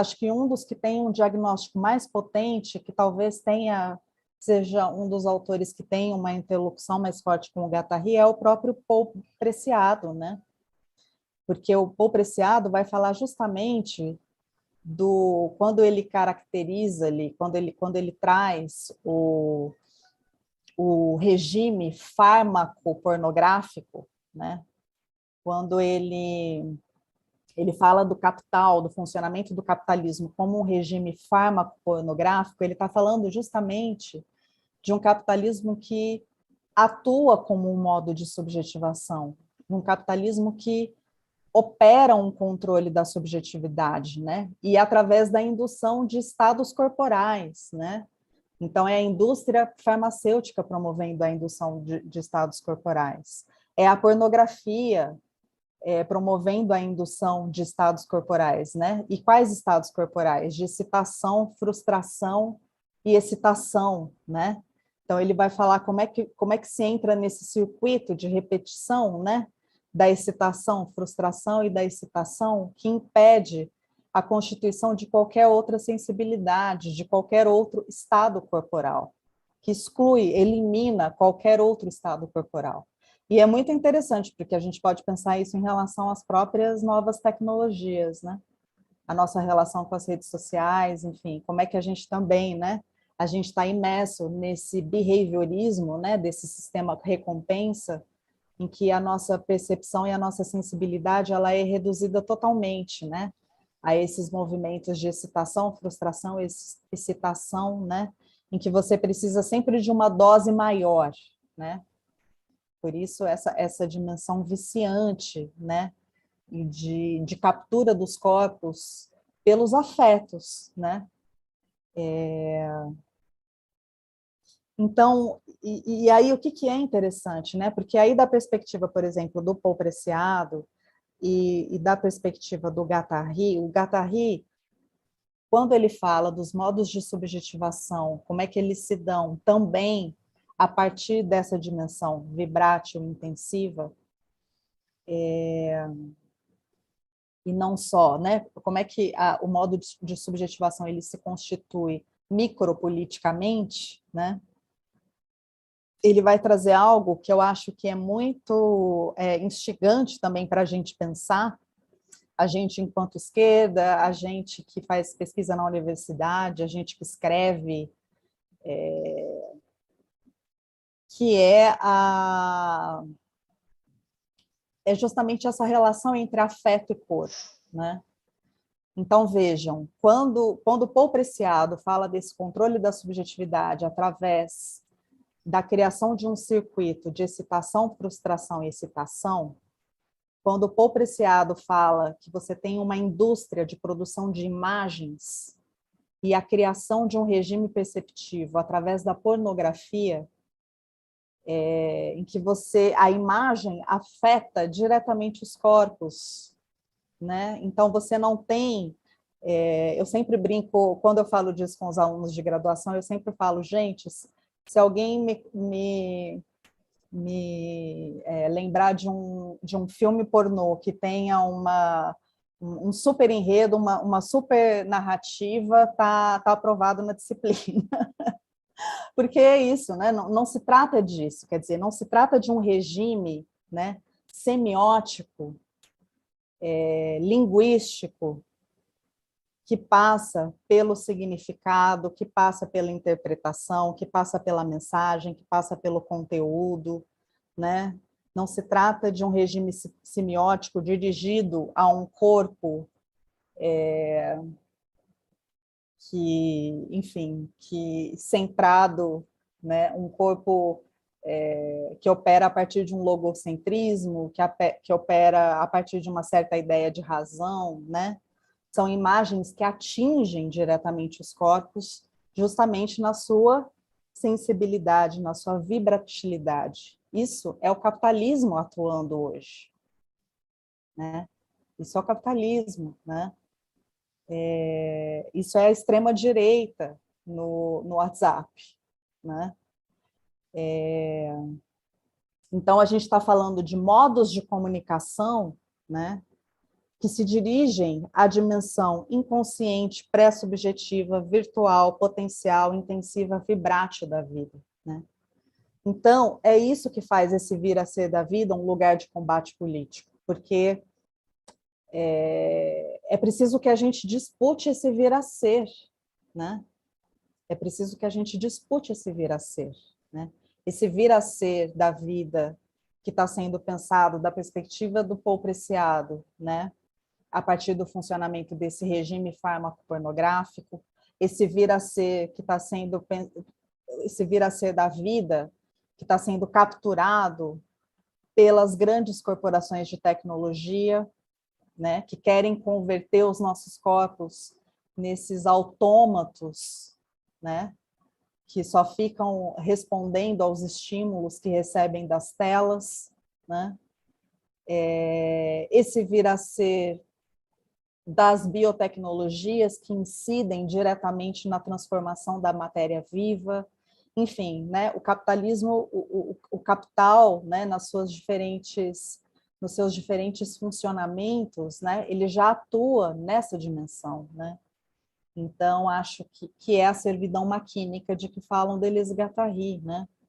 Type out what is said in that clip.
acho que um dos que tem um diagnóstico mais potente, que talvez seja um dos autores que tem uma interlocução mais forte com o Guattari, é o próprio Paul Preciado, né? Porque o Paul Preciado vai falar justamente quando ele caracteriza ali, quando ele traz o regime fármaco-pornográfico, né? Quando ele fala do capital, do funcionamento do capitalismo como um regime fármaco-pornográfico, ele está falando justamente de um capitalismo que atua como um modo de subjetivação, um capitalismo que opera um controle da subjetividade, né? E através da indução de estados corporais, né? Então, é a indústria farmacêutica promovendo a indução de estados corporais. É a pornografia promovendo a indução de estados corporais, né? E quais estados corporais? De excitação, frustração e excitação, né? Então, ele vai falar como é que se entra nesse circuito de repetição, né? Da excitação, frustração e da excitação, que impede a constituição de qualquer outra sensibilidade, de qualquer outro estado corporal, que exclui, elimina qualquer outro estado corporal. E é muito interessante, porque a gente pode pensar isso em relação às próprias novas tecnologias, né? A nossa relação com as redes sociais, enfim, como é que a gente também, né? A gente está imerso nesse behaviorismo, né? Desse sistema recompensa, em que a nossa percepção e a nossa sensibilidade ela é reduzida totalmente, né? A esses movimentos de excitação, frustração, excitação, né? Em que você precisa sempre de uma dose maior, né? Por isso, essa dimensão viciante, né, de captura dos corpos pelos afetos, né? Então, e aí o que é interessante, né? Porque aí da perspectiva, por exemplo, do Paul Preciado e da perspectiva do Guattari, o Guattari, quando ele fala dos modos de subjetivação, como é que eles se dão também a partir dessa dimensão vibrátil intensiva, e não só, né? Como é que o modo de subjetivação ele se constitui micropoliticamente, né? Ele vai trazer algo que eu acho que é muito instigante também para a gente pensar, a gente enquanto esquerda, a gente que faz pesquisa na universidade, a gente que escreve, que é justamente essa relação entre afeto e corpo, né? Então, vejam, quando Paul Preciado fala desse controle da subjetividade através da criação de um circuito de excitação, frustração e excitação, quando Paul Preciado fala que você tem uma indústria de produção de imagens e a criação de um regime perceptivo através da pornografia, em que a imagem afeta diretamente os corpos, né? Então, você não tem... eu sempre brinco, quando eu falo disso com os alunos de graduação, eu sempre falo, gente, se alguém me lembrar de um filme pornô que tenha um super enredo, uma super narrativa, tá aprovado na disciplina. Porque é isso, né? Não se trata disso, quer dizer, não se trata de um regime, né, semiótico, linguístico, que passa pelo significado, que passa pela interpretação, que passa pela mensagem, que passa pelo conteúdo, né? Não se trata de um regime semiótico dirigido a um corpo que, enfim, que centrado, né? Um corpo que opera a partir de um logocentrismo, que opera a partir de uma certa ideia de razão, né? São imagens que atingem diretamente os corpos, justamente na sua sensibilidade, na sua vibratilidade. Isso é o capitalismo atuando hoje, né? Isso é o capitalismo, né? Isso é a extrema-direita no WhatsApp, né? Então, a gente está falando de modos de comunicação, né? que se dirigem à dimensão inconsciente, pré-subjetiva, virtual, potencial, intensiva, vibrátil da vida, né? Então, é isso que faz esse vir a ser da vida um lugar de combate político, porque é preciso que a gente dispute esse vir a ser, né? É preciso que a gente dispute esse vir a ser, né? Esse vir a ser da vida que está sendo pensado da perspectiva do Paul Preciado, né? A partir do funcionamento desse regime fármaco-pornográfico, esse vir a ser que está sendo, esse vir a ser da vida que está sendo capturado pelas grandes corporações de tecnologia, né, que querem converter os nossos corpos nesses autômatos, né, que só ficam respondendo aos estímulos que recebem das telas, né? Esse vir a ser das biotecnologias que incidem diretamente na transformação da matéria viva, enfim, né, o capitalismo, o capital, né, nos seus diferentes funcionamentos, né, ele já atua nessa dimensão, né? Então, acho que é a servidão maquínica de que falam Deleuze e Guattari, né?